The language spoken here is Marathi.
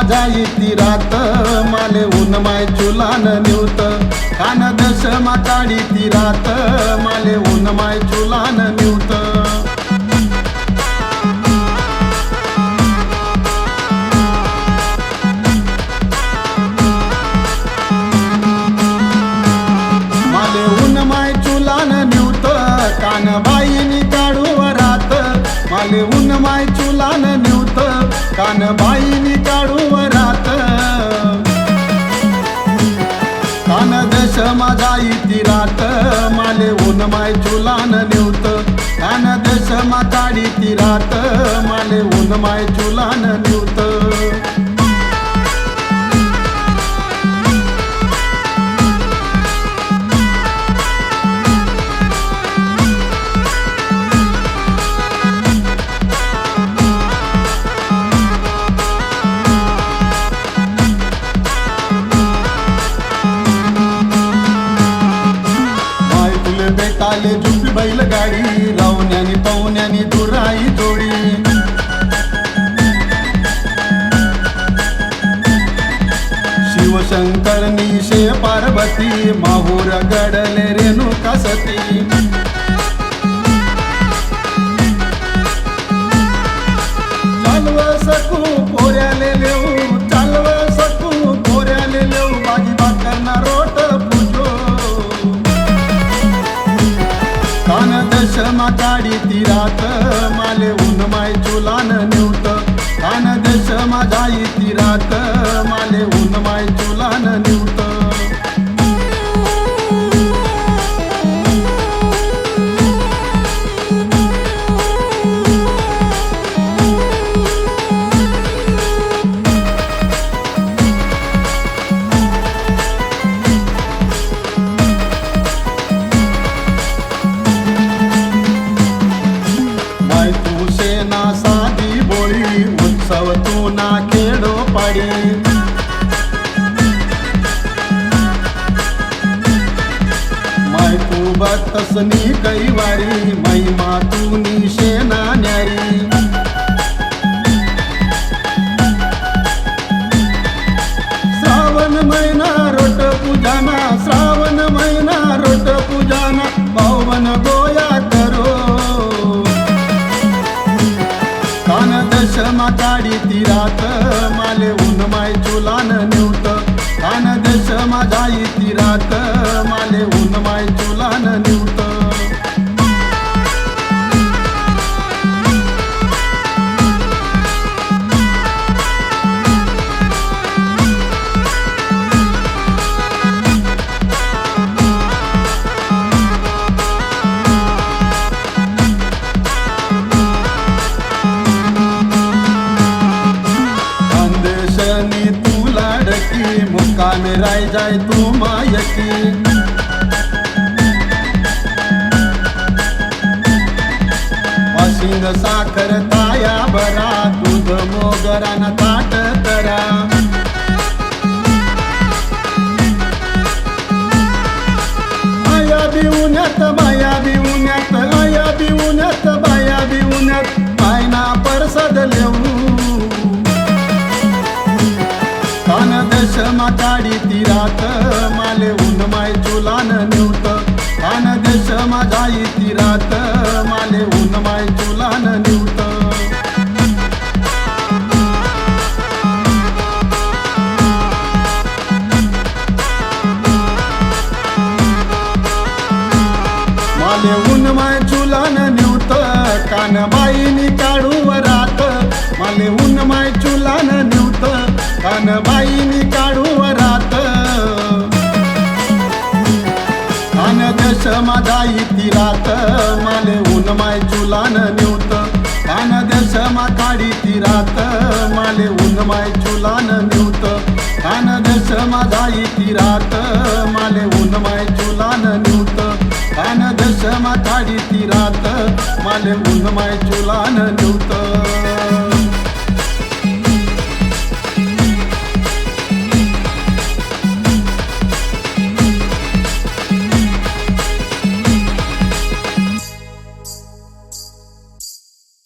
माझा इति रात माले ऊन माय चुलान निवत कान दश माकाडी ती रात माले ऊन माय चुलान निवत माले ऊन माय चुलान निवत कान बाईनी काढू वरात माले ऊन माय चुलान निवत कान बाईनी काढू वरात कान दश माझा इति रात माले ऊन माय चुलान निवत कान दश माकाडी ती रात माले ऊन माय चुलान निवत बेताले झुपी बैलगाडी रावण्यानी पाहुण्यानी दुराई जोडी शिवशंकर निशे पार्वती माहूर गडले रेणुका सती चालव सकू पोऱ्याले लेऊ चालव सकू पोऱ्याले लेऊ बाजी बाकरना रोट कान दश माकाडी ती रात माले ऊन माय चुलान निवत कान दश माझा इति रात माले ऊन माय चुलान निवत साधी बोळी उत्सव तू ना खेडो पाडी माय तू बतसनी कैवारी महिमा तू निशेना न्यारी श्रावण महिना रोट पूजाना श्रावण महिना रोट पूजाना पावन गोया करो कान दश माकाडी ती रात माले ऊन माय चुलान निवत कान दश माझा इति रात माले ऊन माय चुलान निवत तू लाडकी मुक्कामे राय जाय तू मायकी वाशिंग साखर ताया बरा दूध मोगरान ताट करा आया बिवण्यात बाया बिवण्यात आया बिवण्यात बाया बिवण्यात पायना परसद लेऊ कान दश माकाडी ती रात माले ऊन माय चुलान निवत कान दश माझा इति रात माले ऊन माय चुलान निवत माले ऊन माय चुलान निवत कान बाईनी काढू वरात माले ऊन माय चुलान निवत कान बाईनी काढू वरात कान दश माझा इति रात माले ऊन माय चुलान निवत कान दश माकाडी ती रात माले ऊन माय चुलान निवत कान दश माझा इति रात माले ऊन माय चुलान निवत कान दश माकाडी ती रात माले ऊन माय चुलान निवत